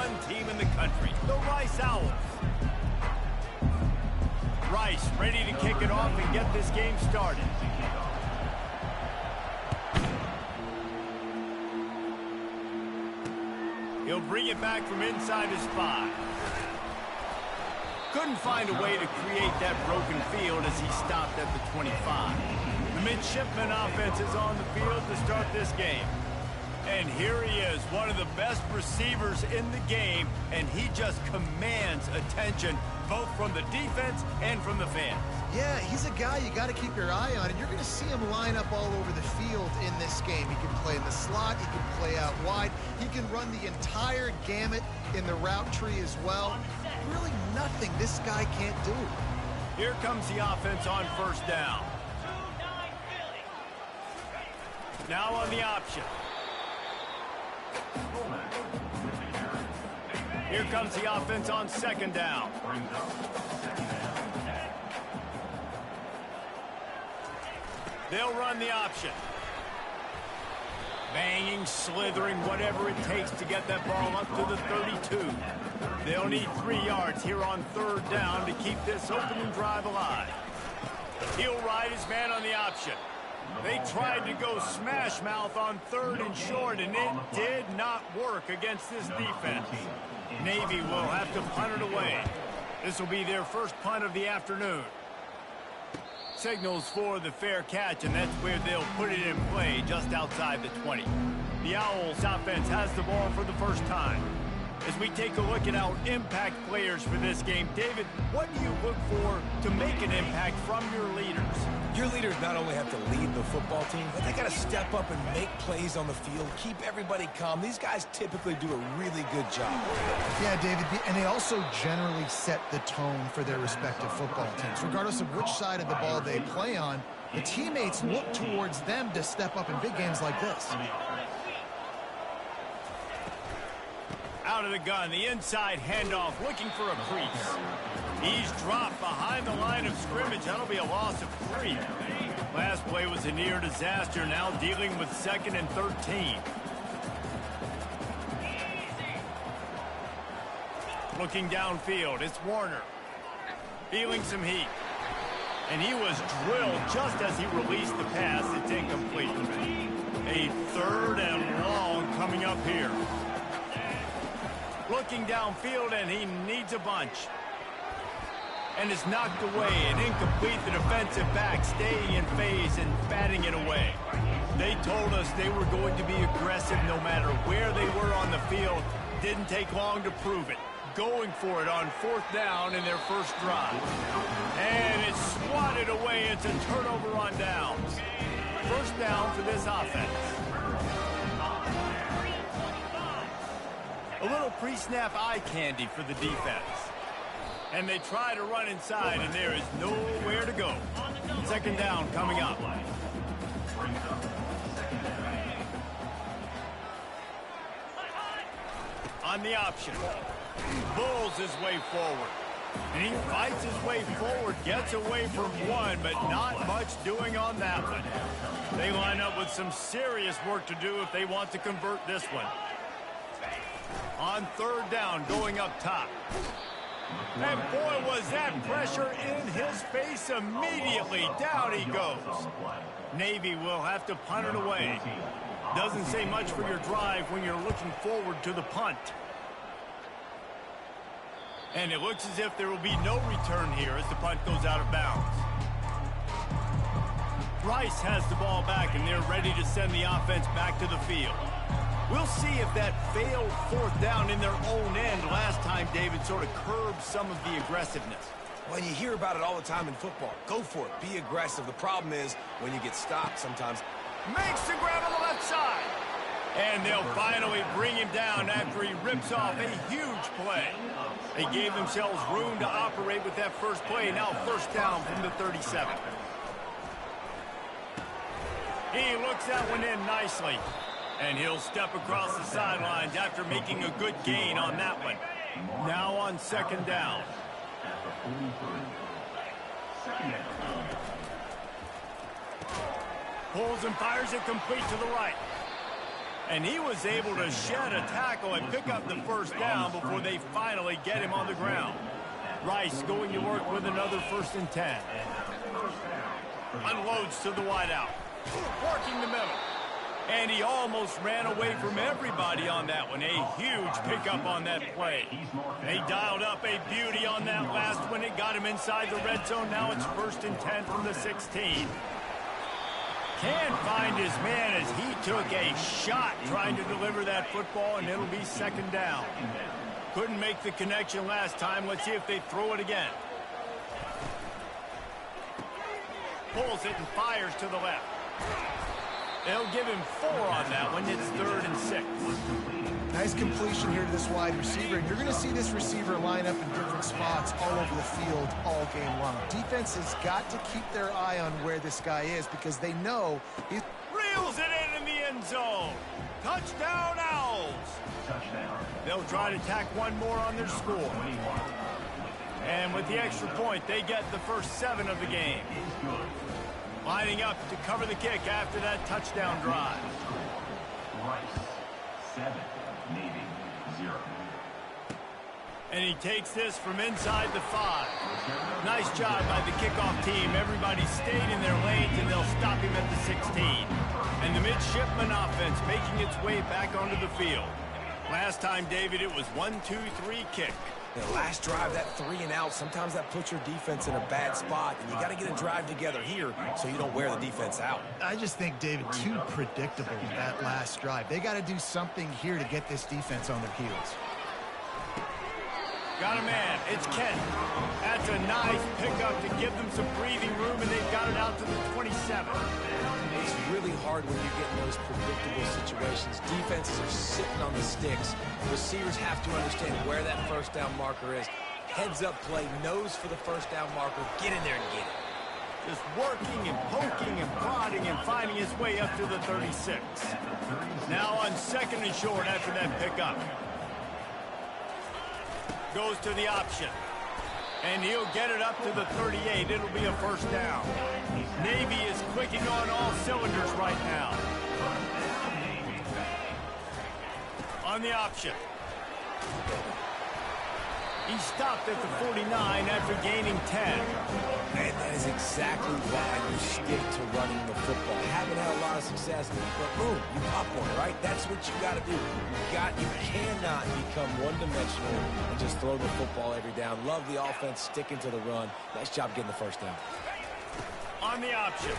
#1 team in the country, the Rice Owls. Rice ready to kick it off and get this game started. He'll bring it back from inside his 5. Couldn't find a way to create that broken field as he stopped at the 25. The midshipman offense is on the field to start this game. And here he is, one of the best receivers in the game, and he just commands attention both from the defense and from the fans. Yeah, he's a guy you got to keep your eye on, and you're going to see him line up all over the field in this game. He can play in the slot, he can play out wide, he can run the entire gamut in the route tree as well. Really nothing this guy can't do. Here comes the offense on first down. Now on the option. Here comes the offense on second down. They'll run the option. Banging, slithering, whatever it takes to get that ball up to the 32. They'll need 3 yards here on third down to keep this opening drive alive. He'll ride his man on the option. They tried to go smash mouth on third and short, and it did not work against this defense. Navy will have to punt it away. This will be their first punt of the afternoon. Signals for the fair catch, and that's where they'll put it in play, just outside the 20. The Owls offense has the ball for the first time. As we take a look at our impact players for this game, David, what do you look for to make an impact from your leaders? Your leaders not only have to lead the football team, but they got to step up and make plays on the field, keep everybody calm. These guys typically do a really good job. Yeah, David, and they also generally set the tone for their respective football teams. Regardless of which side of the ball they play on, the teammates look towards them to step up in big games like this. Out of the gun, the inside handoff, looking for a crease. He's dropped behind the line of scrimmage. That'll be a loss of 3. Last play was a near disaster, now dealing with 2nd and 13. Looking downfield, it's Warner. Feeling some heat. And he was drilled just as he released the pass. It's incomplete. A 3rd and long coming up here. Looking downfield, and he needs a bunch. And it's knocked away and incomplete. The defensive back staying in phase and batting it away. They told us they were going to be aggressive no matter where they were on the field. Didn't take long to prove it. Going for it on 4th down in their first drive. And it's swatted away. It's a turnover on downs. First down for this offense. A little pre-snap eye candy for the defense. And they try to run inside, and there is nowhere to go. 2nd down coming up. On the option. Bulls his way forward. And he fights his way forward, gets away from one, but not much doing on that one. They line up with some serious work to do if they want to convert this one. On 3rd down, going up top. And boy, was that pressure in his face immediately. Down he goes. Navy will have to punt it away. Doesn't say much for your drive when you're looking forward to the punt. And it looks as if there will be no return here as the punt goes out of bounds. Rice has the ball back, and they're ready to send the offense back to the field. We'll see if that failed 4th down in their own end last time, David, sort of curbed some of the aggressiveness. Well, you hear about it all the time in football. Go for it. Be aggressive. The problem is when you get stopped sometimes. Makes the grab on the left side. And they'll finally bring him down after he rips off a huge play. They gave themselves room to operate with that first play. Now 1st down from the 37. He looks that one in nicely. And he'll step across the sidelines after making a good gain on that one. Now on 2nd down. Pulls and fires it complete to the right. And he was able to shed a tackle and pick up the first down before they finally get him on the ground. Rice going to work with another 1st and 10. Unloads to the wideout. Working the middle. And he almost ran away from everybody on that one. A huge pickup on that play. They dialed up a beauty on that last one. It got him inside the red zone. Now it's 1st and 10 from the 16. Can't find his man as he took a shot trying to deliver that football, and it'll be 2nd down. Couldn't make the connection last time. Let's see if they throw it again. Pulls it and fires to the left. They'll give him 4 on that one. It's 3rd and 6. Nice completion here to this wide receiver. And you're going to see this receiver line up in different spots all over the field all game long. Defense has got to keep their eye on where this guy is because they know he's... Reels it in the end zone. Touchdown, Owls. They'll try to tack one more on their score. And with the extra point, they get the first 7 of the game. Lining up to cover the kick after that touchdown drive. Rice, 7, Navy, 0. And he takes this from inside the 5. Nice job by the kickoff team. Everybody stayed in their lanes, and they'll stop him at the 16. And the midshipman offense making its way back onto the field. Last time, David, it was 1-2-3 kick. The last drive, that 3 and out, sometimes that puts your defense in a bad spot, and you got to get a drive together here so you don't wear the defense out. I just think, David, too predictable that last drive. They got to do something here to get this defense on their heels. Got a man. It's Kent. That's a nice pickup to give them some breathing room, and they've got it out to the 27. It's really hard when you get in those predictable situations. Defenses are sitting on the sticks. Receivers have to understand where that first down marker is. Heads-up play, nose for the first down marker. Get in there and get it. Just working and poking and prodding and finding his way up to the 36. Now on 2nd and short after that pickup. Goes to the option. And he'll get it up to the 38. It'll be a first down. Navy is clicking on all cylinders right now. On the option. He stopped at the 49 after gaining 10. And that is exactly why you stick to running the football. Haven't had a lot of success, but boom, you pop one, right? That's what you got to do. You cannot become one-dimensional and just throw the football every down. Love the offense sticking to the run. Nice job getting the first down. On the option.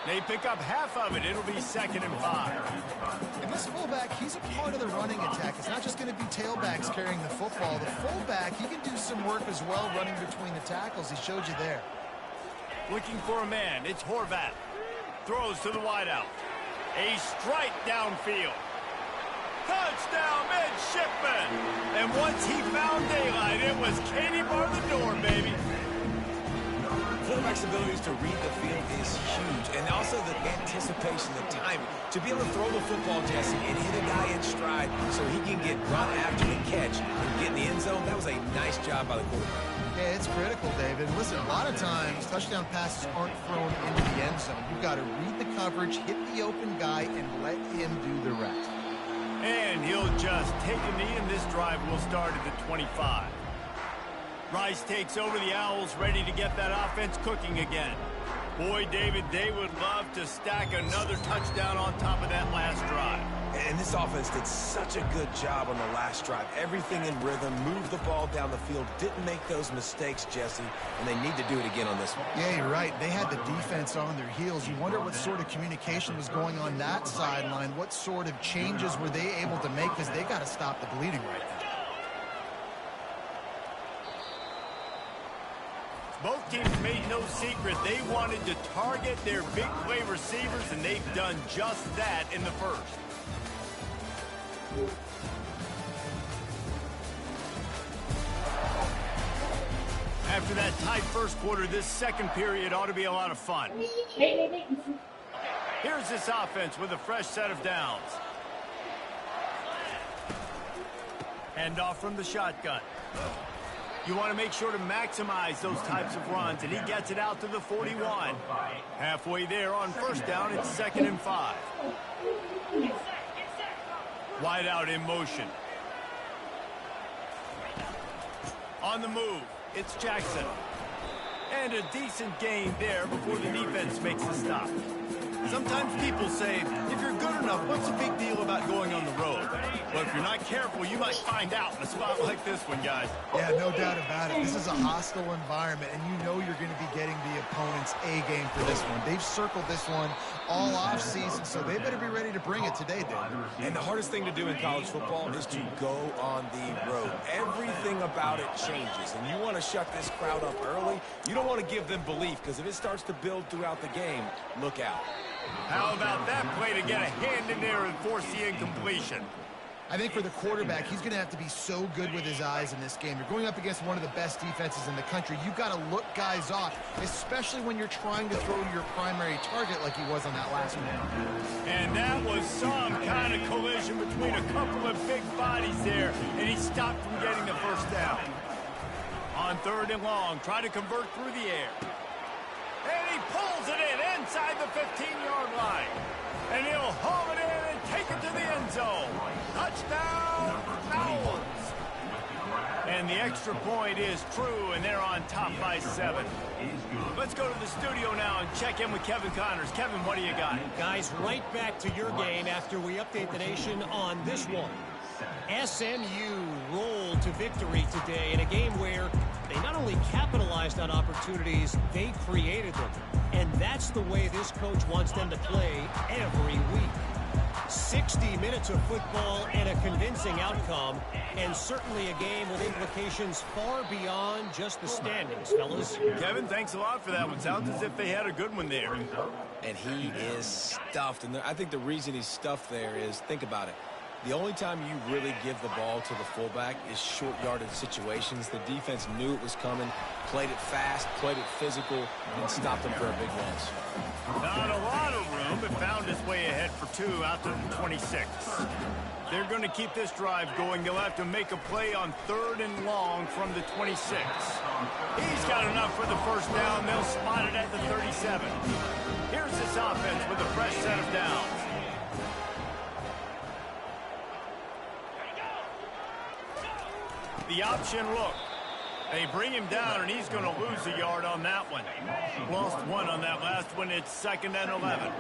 They pick up half of it. It'll be 2nd and 5. And this fullback, he's a part of the running attack. It's not just going to be tailbacks carrying the football. The fullback, he can do some work as well running between the tackles. He showed you there. Looking for a man. It's Horvat. Throws to the wideout. A strike downfield. Touchdown, midshipman. And once he found daylight, it was Katie bar the door, baby. Quarterback's abilities to read the field is huge, and also the anticipation, the timing. To be able to throw the football, Jesse, and hit a guy in stride so he can get run after the catch and get in the end zone, that was a nice job by the quarterback. Yeah, it's critical, David. Listen, a lot of times, touchdown passes aren't thrown into the end zone. You've got to read the coverage, hit the open guy, and let him do the rest. And he'll just take a knee, and this drive will start at the 25. Rice takes over. The Owls ready to get that offense cooking again. Boy, David, they would love to stack another touchdown on top of that last drive. And this offense did such a good job on the last drive. Everything in rhythm, moved the ball down the field, didn't make those mistakes, Jesse, and they need to do it again on this one. Yeah, you're right. They had the defense on their heels. You wonder what sort of communication was going on that sideline. What sort of changes were they able to make, because they got to stop the bleeding right now. Both teams made no secret they wanted to target their big play receivers, and they've done just that in the first. After that tight first quarter, this second period ought to be a lot of fun. Here's this offense with a fresh set of downs. Handoff from the shotgun. You want to make sure to maximize those types of runs, and he gets it out to the 41. Halfway there on first down, it's 2nd and 5. Wide out in motion. On the move, it's Jackson. And a decent gain there before the defense makes a stop. Sometimes people say, if you're good enough, what's the big deal about going on the road? But if you're not careful, you might find out in a spot like this one, guys. Yeah, no doubt about it. This is a hostile environment, and you know you're going to be getting the opponent's A game for this one. They've circled this one all offseason, so they better be ready to bring it today, dude. And the hardest thing to do in college football is to go on the road. Everything about it changes, and you want to shut this crowd up early. You don't want to give them belief, because if it starts to build throughout the game, look out. How about that play to get a hand in there and force the incompletion? I think for the quarterback, he's going to have to be so good with his eyes in this game. You're going up against one of the best defenses in the country. You've got to look guys off, especially when you're trying to throw to your primary target like he was on that last one. And that was some kind of collision between a couple of big bodies there, and he stopped from getting the first down. On 3rd and long, try to convert through the air. And he pulls it in inside the 15-yard line. And he'll haul it in and take it to the end zone. Touchdown, Owls. And the extra point is true, and they're on top by 7. Let's go to the studio now and check in with Kevin Connors. Kevin, what do you got? Guys, right back to your game after we update the nation on this one. SMU rolled to victory today in a game where they not only capitalized on opportunities, they created them. And that's the way this coach wants them to play every week. 60 minutes of football and a convincing outcome, and certainly a game with implications far beyond just the standings, fellas. Kevin, thanks a lot for that one. Sounds as if they had a good one there. And he is stuffed. And I think the reason he's stuffed there is, think about it. The only time you really give the ball to the fullback is short yardage situations. The defense knew it was coming, played it fast, played it physical, and stopped him for a big loss. Not a lot of room, but found his way ahead for 2 out to the 26. They're going to keep this drive going. They'll have to make a play on 3rd and long from the 26. He's got enough for the first down. They'll spot it at the 37. Here's this offense with a fresh set of downs. The option look. They bring him down, and he's going to lose a yard on that one. Lost 1 on that last one. It's 2nd and 11.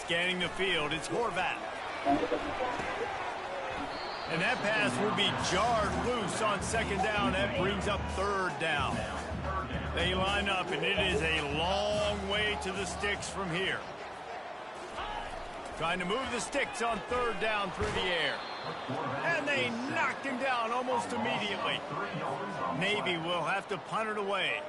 Scanning the field, it's Horvath. And that pass will be jarred loose on 2nd down. That brings up 3rd down. They line up, and it is a long way to the sticks from here. Trying to move the sticks on 3rd down through the air. And they knocked him down almost immediately. Navy will have to punt it away.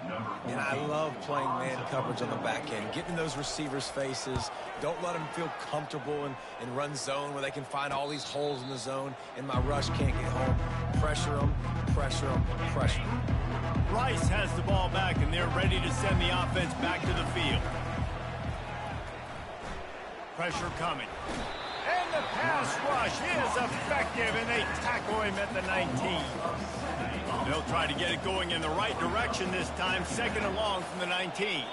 And I love playing man coverage on the back end, getting those receivers' faces. Don't let them feel comfortable in run zone where they can find all these holes in the zone and my rush can't get home. Pressure them, pressure them, pressure them. Rice has the ball back, and they're ready to send the offense back to the field. Pressure coming. And the pass rush is effective, and they tackle him at the 19. They'll try to get it going in the right direction this time, 2nd and long from the 19.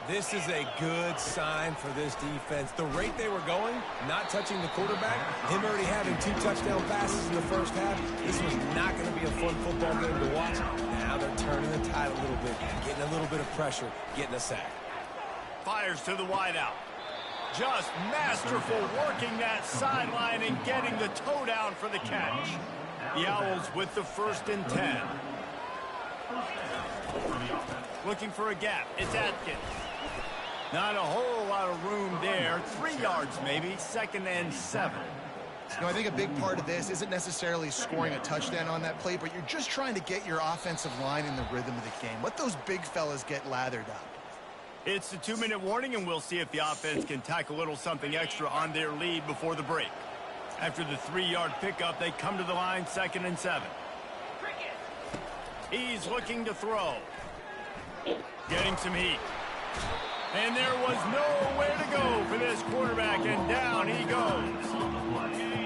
This is a good sign for this defense. The rate they were going, not touching the quarterback, him already having 2 touchdown passes in the first half, this was not going to be a fun football game to watch. Now they're turning the tide a little bit, getting a little bit of pressure, getting a sack. Fires to the wideout. Just masterful working that sideline and getting the toe down for the catch. The Owls with the 1st and 10. Looking for a gap. It's Atkins. Not a whole lot of room there. 3 yards maybe. 2nd and 7. You know, I think a big part of this isn't necessarily scoring a touchdown on that play, but you're just trying to get your offensive line in the rhythm of the game. Let those big fellas get lathered up. It's the 2-minute warning, and we'll see if the offense can tack a little something extra on their lead before the break. After the 3-yard pickup, they come to the line, 2nd and 7. He's looking to throw. Getting some heat. And there was nowhere to go for this quarterback, and down he goes.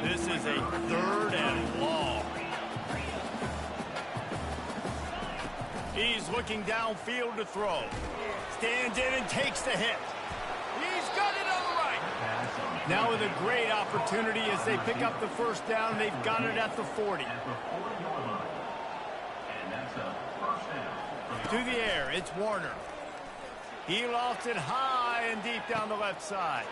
This is a 3rd and long. He's looking downfield to throw. Stands in and takes the hit. He's got it Now with a great opportunity as they pick up the first down. They've got it at the 40. To the air, it's Warner. He lost it high and deep down the left side.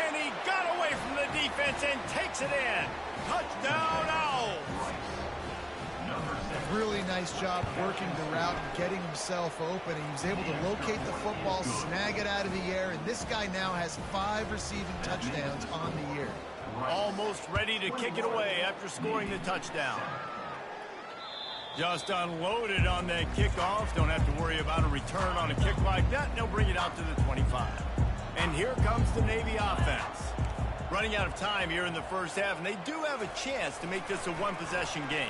And he got away from the defense and takes it in. Touchdown, Owls. Really nice job working the route and getting himself open. He was able to locate the football, snag it out of the air, and this guy now has 5 receiving touchdowns on the year. Almost ready to kick it away after scoring the touchdown. Just unloaded on that kickoff. Don't have to worry about a return on a kick like that. And they'll bring it out to the 25. And here comes the Navy offense. Running out of time here in the first half, and they do have a chance to make this a one-possession game.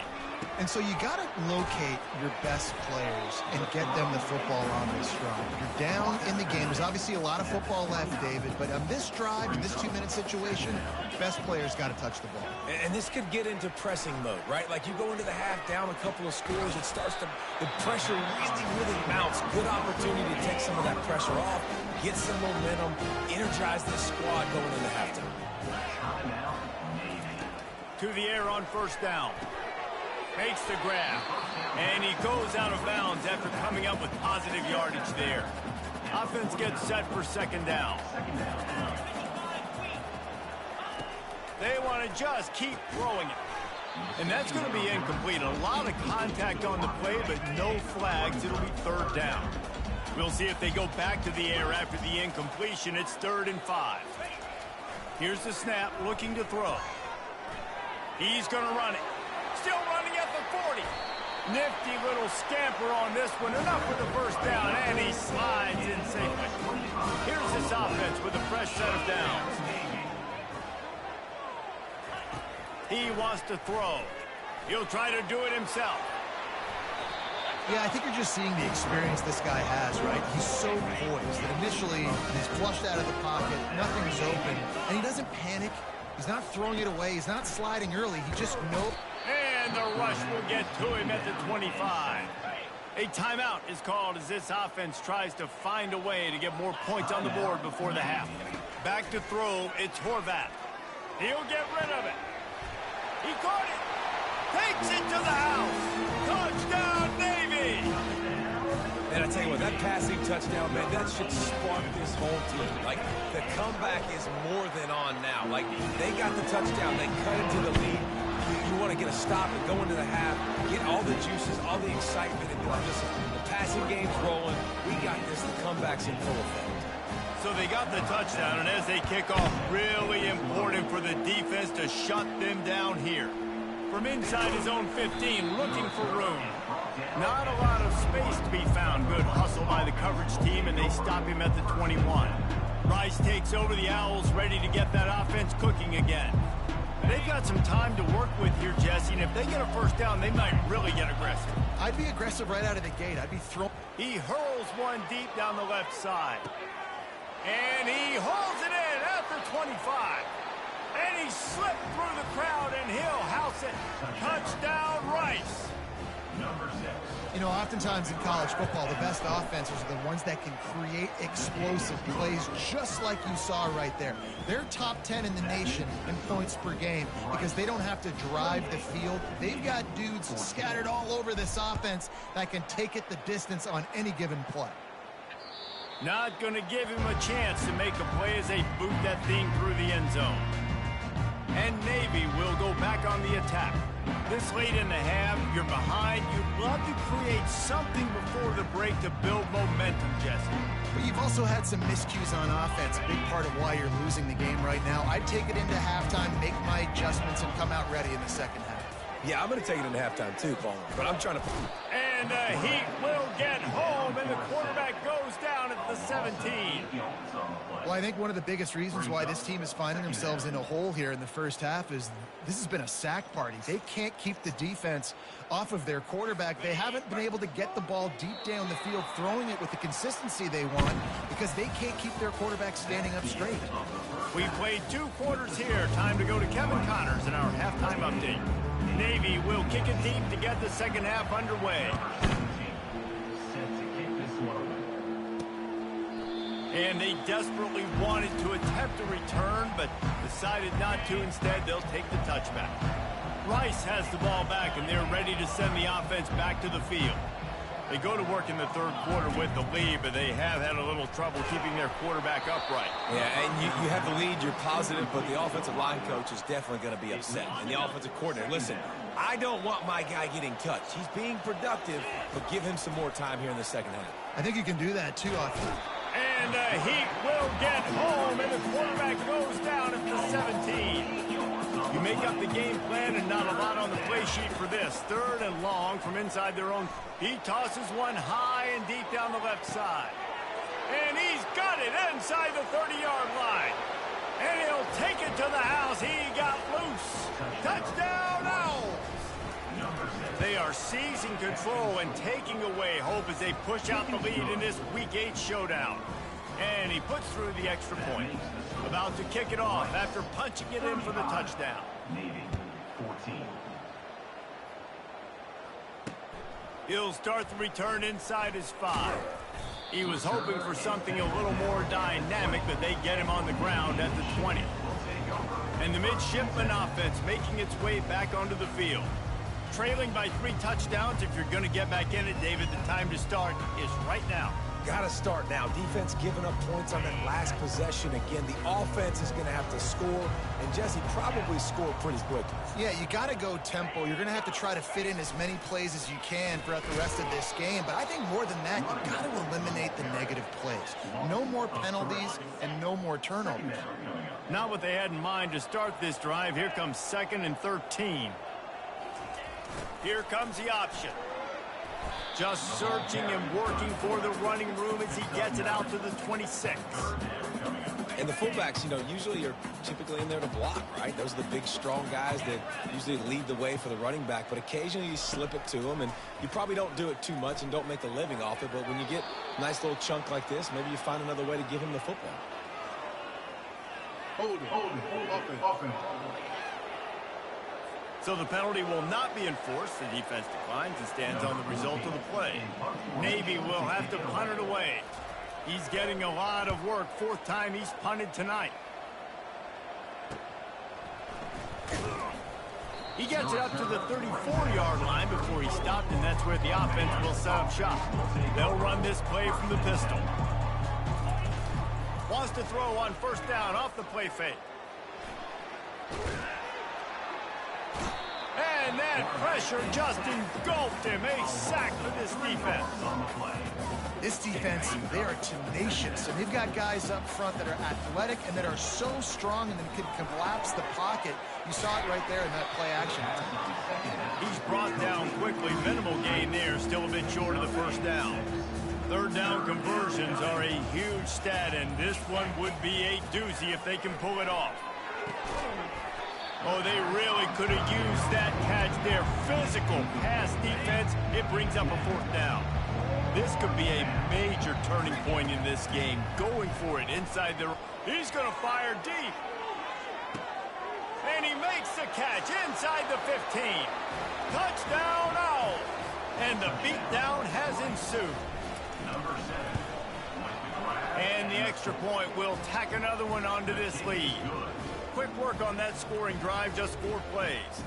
And so you got to locate your best players and get them the football on this drive. You're down in the game. There's obviously a lot of football left, David, but on this drive, in this 2-minute situation, best players got to touch the ball. And this could get into pressing mode, right? Like you go into the half down a couple of scores, it starts to, the pressure really mounts. Good opportunity to take some of that pressure off, get some momentum, energize the squad going into halftime. To the air on first down. Makes the grab. And he goes out of bounds after coming up with positive yardage there. Offense gets set for second down. They want to just keep throwing it. And that's going to be incomplete. A lot of contact on the play, but no flags. It'll be third down. We'll see if they go back to the air after the incompletion. It's 3rd and 5. Here's the snap, looking to throw. He's going to run it. Still running at the 40. Nifty little scamper on this one. Enough for the first down, and he slides in safely. Here's this offense with a fresh set of downs. He wants to throw. He'll try to do it himself. Yeah, I think you're just seeing the experience this guy has, right? He's so poised that initially he's flushed out of the pocket, nothing's open, and he doesn't panic. He's not throwing it away. He's not sliding early. He just knows. And the rush will get to him at the 25. A timeout is called as this offense tries to find a way to get more points on the board before the half. Back to throw, it's Horvath. He'll get rid of it. He caught it. Takes it to the house. Touchdown, Navy! And I tell you what, that passing touchdown, man, that should spark this whole team. Like, the comeback is more than on now. Like, they got the touchdown. They cut into the lead. You want to get a stop and go into the half, get all the juices, all the excitement, and be like, listen, the passing game's rolling. We got this. The comeback's in full effect. So they got the touchdown, and as they kick off, really important for the defense to shut them down here. From inside his own 15, looking for room. Not a lot of space to be found. Good hustle by the coverage team, and they stop him at the 21. Rice takes over the Owls, ready to get that offense cooking again. They've got some time to work with here, Jesse, and if they get a first down, they might really get aggressive. I'd be aggressive right out of the gate. I'd be throwing. He hurls one deep down the left side. And he holds it in at the 25. And he slipped through the crowd, and he'll house it. Touchdown, Rice. Number 6. You know, oftentimes in college football, the best offenses are the ones that can create explosive plays just like you saw right there. They're top 10 in the nation in points per game because they don't have to drive the field. They've got dudes scattered all over this offense that can take it the distance on any given play. Not going to give him a chance to make a play as they boot that thing through the end zone. And Navy will go back on the attack. This late in the half, you're behind. You'd love to create something before the break to build momentum, Jesse. But you've also had some miscues on offense, a big part of why you're losing the game right now. I'd take it into halftime, make my adjustments, and come out ready in the second half. Yeah, I'm going to take it into halftime too, Paul. But I'm trying to... And the Heat will get home, and the quarterback goes down at the 17. Well, I think one of the biggest reasons why this team is finding themselves in a hole here in the first half is this has been a sack party. They can't keep the defense off of their quarterback. They haven't been able to get the ball deep down the field, throwing it with the consistency they want because they can't keep their quarterback standing up straight. We played 2 quarters here. Time to go to Kevin Connors in our halftime update. Navy will kick it deep to get the second half underway. And they desperately wanted to attempt a return, but decided not to. Instead, they'll take the touchback. Rice has the ball back, and they're ready to send the offense back to the field. They go to work in the third quarter with the lead, but they have had a little trouble keeping their quarterback upright. Yeah, and you have the lead, you're positive, but the offensive line coach is definitely going to be upset. And the offensive coordinator, listen, I don't want my guy getting touched. He's being productive, but give him some more time here in the second half. I think you can do that too, Austin. And the Heat will get home, and the quarterback goes down at the 17. You make up the game plan and not a lot on the play sheet for this. Third and long from inside their own. He tosses one high and deep down the left side. And he's got it inside the 30-yard line. And he'll take it to the house. He got loose. Touchdown, Owls. They are seizing control and taking away hope as they push out the lead in this Week 8 showdown. And he puts through the extra point. About to kick it off after punching it in for the touchdown. Navy, 14. He'll start the return inside his 5. He was hoping for something a little more dynamic, but they get him on the ground at the 20. And the midshipman offense making its way back onto the field. Trailing by 3 touchdowns. If you're going to get back in it, David, the time to start is right now. Got to start now. Defense giving up points on that last possession. Again, the offense is going to have to score, and Jesse probably score pretty quick. Yeah, you got to go tempo. You're going to have to try to fit in as many plays as you can throughout the rest of this game. But I think more than that, you got to eliminate the negative plays. No more penalties and no more turnovers. Not what they had in mind to start this drive. Here comes 2nd and 13. Here comes the option. Just searching and working for the running room as he gets it out to the 26. And the fullbacks, you know, usually are typically in there to block, right? Those are the big, strong guys that usually lead the way for the running back. But occasionally you slip it to them, and you probably don't do it too much and don't make a living off it. But when you get a nice little chunk like this, maybe you find another way to give him the football. Hold it. Offense. So the penalty will not be enforced. The defense declines and stands on the result of the play. Navy will have to punt it away. He's getting a lot of work. 4th time he's punted tonight. He gets it up to the 34-yard line before he stopped, and that's where the offense will set up shop. They'll run this play from the pistol. Wants to throw on 1st down off the play fake. And that pressure just engulfed him. A sack for this defense. This defense, they are tenacious, and they've got guys up front that are athletic and that are so strong and that can collapse the pocket. You saw it right there in that play action. He's brought down quickly. Minimal gain there. Still a bit short of the 1st down. 3rd down conversions are a huge stat, and this one would be a doozy if they can pull it off. Oh, they really could have used that catch there. Physical pass defense. It brings up a 4th down. This could be a major turning point in this game. Going for it inside the... He's going to fire deep. And he makes the catch inside the 15. Touchdown, Owls. And the beatdown has ensued. And the extra point will tack another one onto this lead. Quick work on that scoring drive, just 4 plays.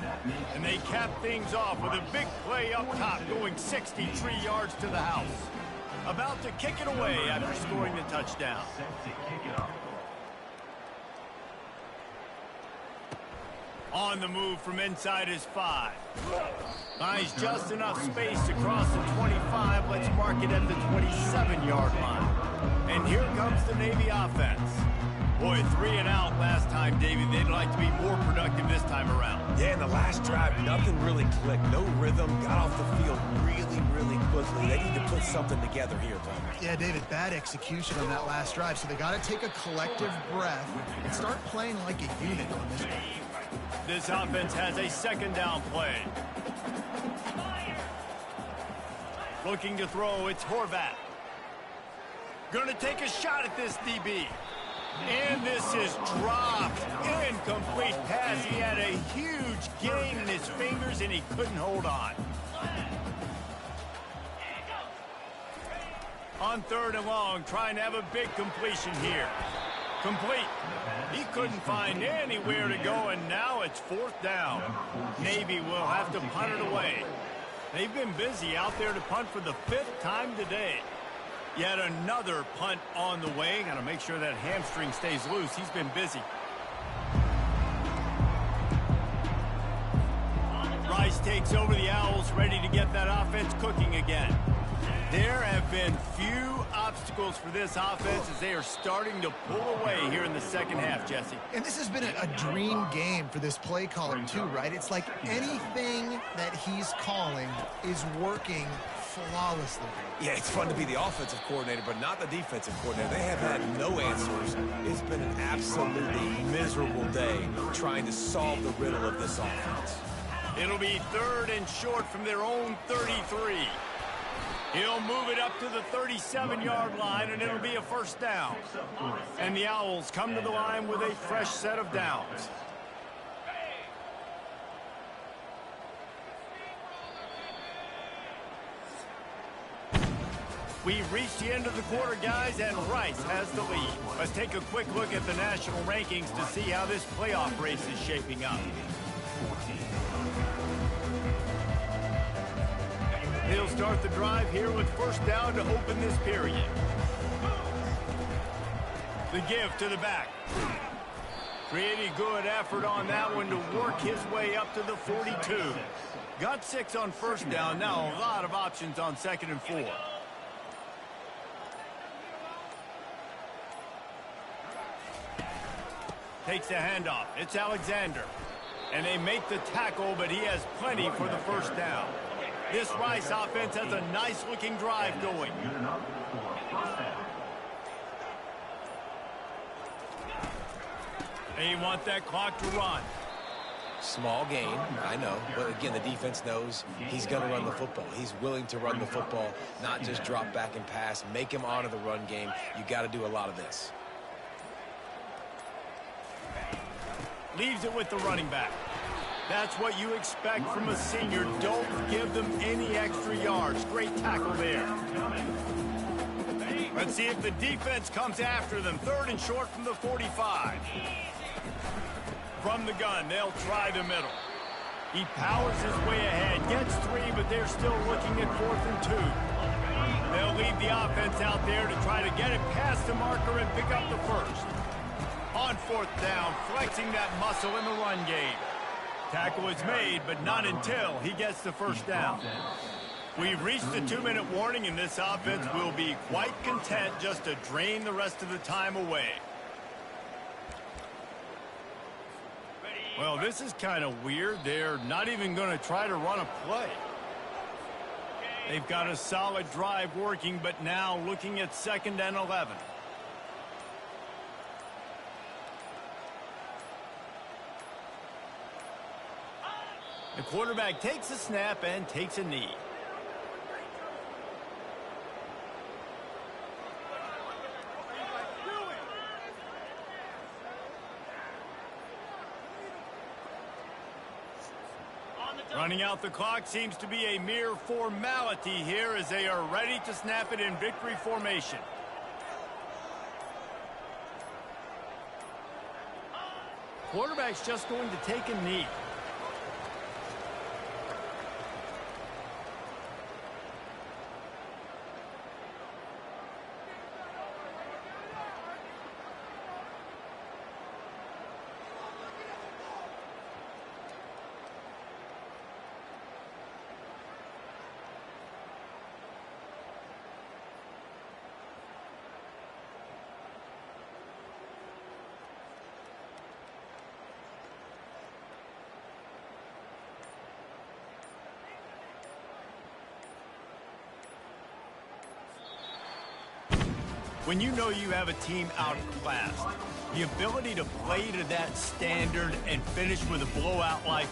And they cap things off with a big play up top, going 63 yards to the house. About to kick it away after scoring the touchdown. On the move from inside his 5. Finds just enough space to cross the 25. Let's mark it at the 27-yard line. And here comes the Navy offense. Boy, 3 and out last time, David. They'd like to be more productive this time around. Yeah, in the last drive, nothing really clicked. No rhythm. Got off the field really quickly. They need to put something together here, Tom. Yeah, David, bad execution on that last drive. So they got to take a collective breath and start playing like a unit on this one. This offense has a 2nd down play. Looking to throw, it's Horvat. Gonna take a shot at this DB. And this is dropped. Incomplete pass. He had a huge gain in his fingers, and he couldn't hold on. On 3rd and long, trying to have a big completion here. Complete. He couldn't find anywhere to go, and now it's 4th down. Navy will have to punt it away. They've been busy out there to punt for the 5th time today. Yet another punt on the way. Got to make sure that hamstring stays loose. He's been busy. Rice takes over the Owls, ready to get that offense cooking again. There have been few obstacles for this offense as they are starting to pull away here in the second half, Jesse. And this has been a dream game for this play caller, too, right? It's like anything that he's calling is working flawlessly. Yeah, it's fun to be the offensive coordinator, but not the defensive coordinator. They have had no answers. It's been an absolutely miserable day trying to solve the riddle of this offense. It'll be 3rd and short from their own 33. He'll move it up to the 37-yard line, and it'll be a 1st down. And the Owls come to the line with a fresh set of downs. We've reached the end of the quarter, guys, and Rice has the lead. Let's take a quick look at the national rankings to see how this playoff race is shaping up. He'll start the drive here with 1st down to open this period. The give to the back. Pretty good effort on that one to work his way up to the 42. Got 6 on 1st down. Now a lot of options on 2nd and 4. Takes the handoff. It's Alexander. And they make the tackle, but he has plenty for the 1st down. This Rice offense has a nice-looking drive going. They want that clock to run. Small game, I know, but again, the defense knows he's going to run the football. He's willing to run the football, not just drop back and pass, make him honor the run game. You got to do a lot of this. Leaves it with the running back. That's what you expect from a senior. Don't give them any extra yards. Great tackle there. Let's see if the defense comes after them. 3rd and short from the 45. From the gun, they'll try the middle. He powers his way ahead. Gets 3, but they're still looking at 4th and 2. They'll leave the offense out there to try to get it past the marker and pick up the 1st. On 4th down, flexing that muscle in the run game. Tackle is made, but not until he gets the 1st down. We've reached the 2-minute warning, and this offense will be quite content just to drain the rest of the time away. Well, this is kind of weird. They're not even going to try to run a play. They've got a solid drive working, but now looking at 2nd and 11. The quarterback takes a snap and takes a knee. Running out the clock seems to be a mere formality here as they are ready to snap it in victory formation. Quarterback's just going to take a knee. When you know you have a team outclassed, the ability to play to that standard and finish with a blowout like